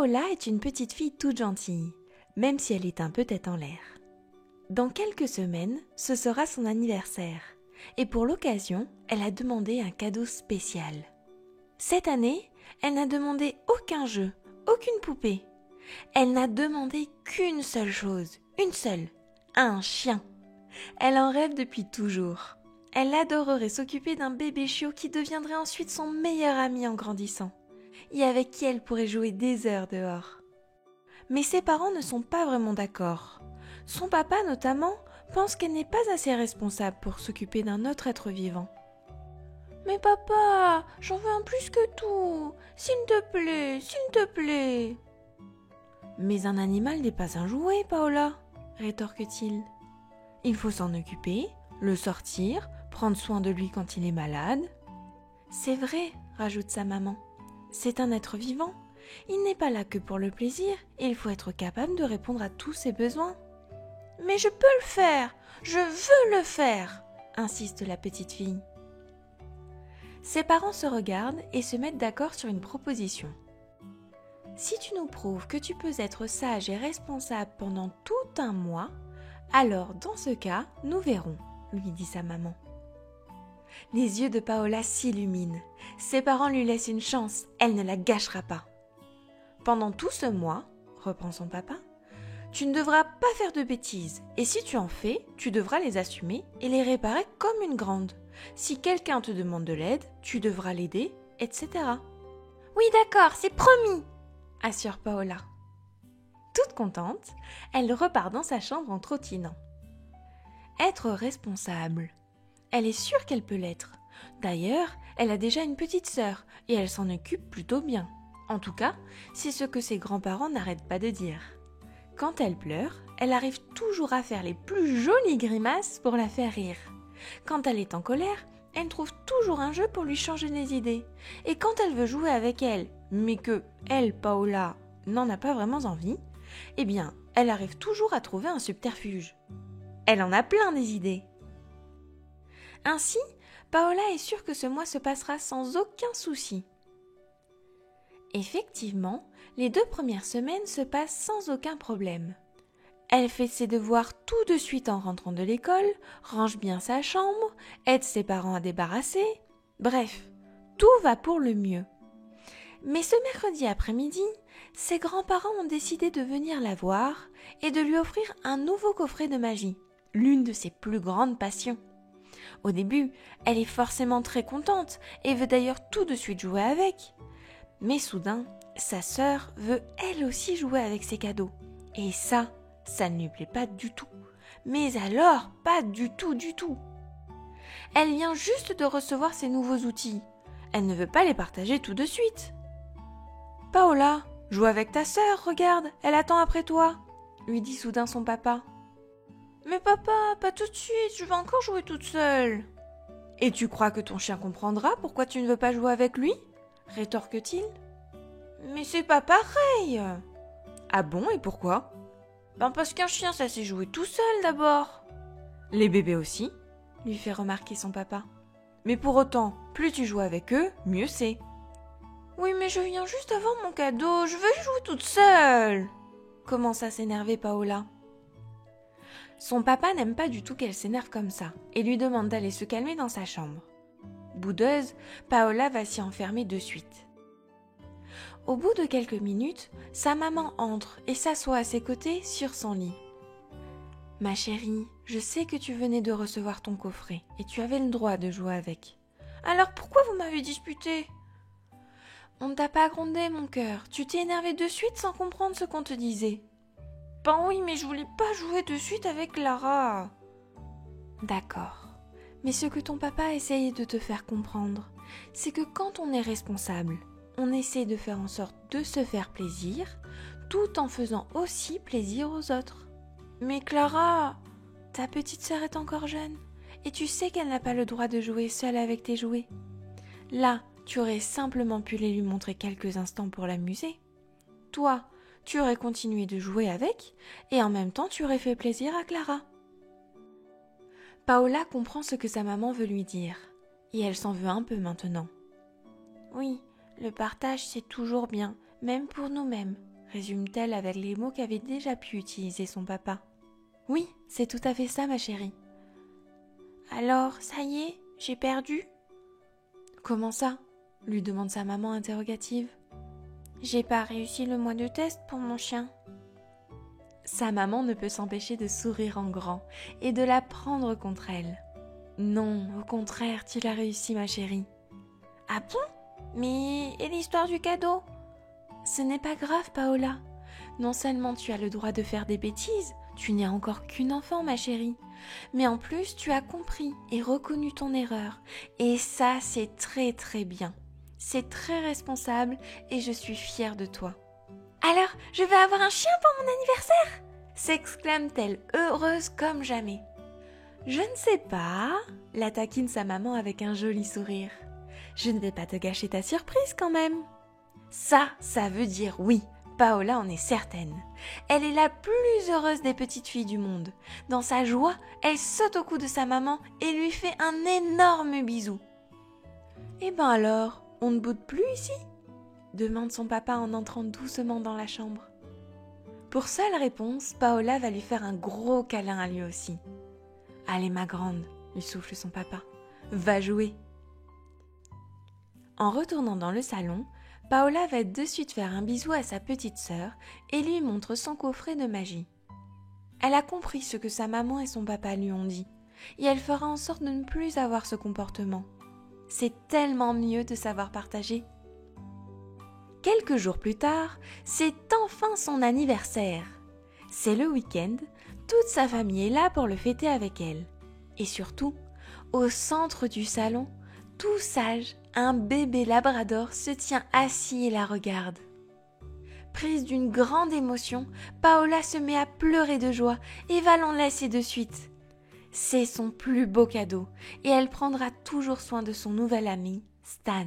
Paola est une petite fille toute gentille, même si elle est un peu tête en l'air. Dans quelques semaines, ce sera son anniversaire, et pour l'occasion, elle a demandé un cadeau spécial. Cette année, elle n'a demandé aucun jeu, aucune poupée. Elle n'a demandé qu'une seule chose, une seule, un chien. Elle en rêve depuis toujours. Elle adorerait s'occuper d'un bébé chiot qui deviendrait ensuite son meilleur ami en grandissant, et avec qui elle pourrait jouer des heures dehors. Mais ses parents ne sont pas vraiment d'accord. Son papa, notamment, pense qu'elle n'est pas assez responsable pour s'occuper d'un autre être vivant. « Mais papa, j'en veux un plus que tout, s'il te plaît. » « Mais un animal n'est pas un jouet, Paola, rétorque-t-il. Il faut s'en occuper, le sortir, prendre soin de lui quand il est malade. »« C'est vrai, rajoute sa maman. C'est un être vivant. Il n'est pas là que pour le plaisir et il faut être capable de répondre à tous ses besoins. »« Mais je peux le faire, je veux le faire !» insiste la petite fille. Ses parents se regardent et se mettent d'accord sur une proposition. « Si tu nous prouves que tu peux être sage et responsable pendant tout un mois, alors dans ce cas, nous verrons, » lui dit sa maman. Les yeux de Paola s'illuminent. Ses parents lui laissent une chance, elle ne la gâchera pas. « Pendant tout ce mois, » reprend son papa, « tu ne devras pas faire de bêtises, et si tu en fais, tu devras les assumer et les réparer comme une grande. Si quelqu'un te demande de l'aide, tu devras l'aider, etc. »« Oui, d'accord, c'est promis !» assure Paola. Toute contente, elle repart dans sa chambre en trottinant. Être responsable. Elle est sûre qu'elle peut l'être. D'ailleurs, elle a déjà une petite sœur et elle s'en occupe plutôt bien. En tout cas, c'est ce que ses grands-parents n'arrêtent pas de dire. Quand elle pleure, elle arrive toujours à faire les plus jolies grimaces pour la faire rire. Quand elle est en colère, elle trouve toujours un jeu pour lui changer les idées. Et quand elle veut jouer avec elle, mais que elle, Paola, n'en a pas vraiment envie, eh bien, elle arrive toujours à trouver un subterfuge. Elle en a plein des idées. Ainsi, Paola est sûre que ce mois se passera sans aucun souci. Effectivement, les 2 premières semaines se passent sans aucun problème. Elle fait ses devoirs tout de suite en rentrant de l'école, range bien sa chambre, aide ses parents à débarrasser. Bref, tout va pour le mieux. Mais ce mercredi après-midi, ses grands-parents ont décidé de venir la voir et de lui offrir un nouveau coffret de magie, l'une de ses plus grandes passions. Au début, elle est forcément très contente et veut d'ailleurs tout de suite jouer avec. Mais soudain, sa sœur veut elle aussi jouer avec ses cadeaux. Et ça ne lui plaît pas du tout. Mais alors, pas du tout. Elle vient juste de recevoir ses nouveaux outils. Elle ne veut pas les partager tout de suite. « Paola, joue avec ta sœur, regarde, elle attend après toi !» lui dit soudain son papa. « Mais papa, pas tout de suite, je vais encore jouer toute seule. »« Et tu crois que ton chien comprendra pourquoi tu ne veux pas jouer avec lui ?» rétorque-t-il. « Mais c'est pas pareil !»« Ah bon, et pourquoi ?»« Parce qu'un chien, ça sait jouer tout seul d'abord. »« Les bébés aussi ?» lui fait remarquer son papa. « Mais pour autant, plus tu joues avec eux, mieux c'est. »« Oui, mais je viens juste avoir mon cadeau, je veux jouer toute seule !» commence à s'énerver Paola. Son papa n'aime pas du tout qu'elle s'énerve comme ça et lui demande d'aller se calmer dans sa chambre. Boudeuse, Paola va s'y enfermer de suite. Au bout de quelques minutes, sa maman entre et s'assoit à ses côtés sur son lit. « Ma chérie, je sais que tu venais de recevoir ton coffret et tu avais le droit de jouer avec. Alors pourquoi vous m'avez disputé ? On ne t'a pas grondé, mon cœur. Tu t'es énervé de suite sans comprendre ce qu'on te disait. » « Ben oui, mais je voulais pas jouer de suite avec Clara. » « D'accord. Mais ce que ton papa a essayé de te faire comprendre, c'est que quand on est responsable, on essaie de faire en sorte de se faire plaisir, tout en faisant aussi plaisir aux autres. »« Mais Clara, ta petite sœur est encore jeune, et tu sais qu'elle n'a pas le droit de jouer seule avec tes jouets. Là, tu aurais simplement pu les lui montrer quelques instants pour l'amuser. Toi, tu aurais continué de jouer avec, et en même temps tu aurais fait plaisir à Clara. » Paola comprend ce que sa maman veut lui dire, et elle s'en veut un peu maintenant. « Oui, le partage c'est toujours bien, même pour nous-mêmes, » résume-t-elle avec les mots qu'avait déjà pu utiliser son papa. Oui, c'est tout à fait ça, ma chérie. Alors, ça y est, j'ai perdu ? Comment ça ? Lui demande sa maman interrogative. J'ai pas réussi le mois de test pour mon chien. Sa maman ne peut s'empêcher de sourire en grand et de la prendre contre elle. Non, au contraire, tu l'as réussi, ma chérie. Ah bon ? Mais et l'histoire du cadeau ? Ce n'est pas grave, Paola. Non seulement tu as le droit de faire des bêtises, tu n'es encore qu'une enfant, ma chérie, mais en plus tu as compris et reconnu ton erreur. Et ça, c'est très très bien. C'est très responsable et je suis fière de toi. Alors, je vais avoir un chien pour mon anniversaire ? S'exclame-t-elle, heureuse comme jamais. Je ne sais pas, la taquine sa maman avec un joli sourire. Je ne vais pas te gâcher ta surprise quand même. Ça veut dire oui. Paola en est certaine. Elle est la plus heureuse des petites filles du monde. Dans sa joie, elle saute au cou de sa maman et lui fait un énorme bisou. Eh ben alors, on ne boude plus ici ? Demande son papa en entrant doucement dans la chambre. Pour seule réponse, Paola va lui faire un gros câlin à lui aussi. Allez ma grande, lui souffle son papa, va jouer. En retournant dans le salon, Paola va de suite faire un bisou à sa petite sœur et lui montre son coffret de magie. Elle a compris ce que sa maman et son papa lui ont dit, et elle fera en sorte de ne plus avoir ce comportement. C'est tellement mieux de savoir partager. Quelques jours plus tard, c'est enfin son anniversaire. C'est le week-end, toute sa famille est là pour le fêter avec elle. Et surtout, au centre du salon, tout sage, un bébé labrador se tient assis et la regarde. Prise d'une grande émotion, Paola se met à pleurer de joie et va l'enlacer de suite. C'est son plus beau cadeau et elle prendra toujours soin de son nouvel ami, Stan.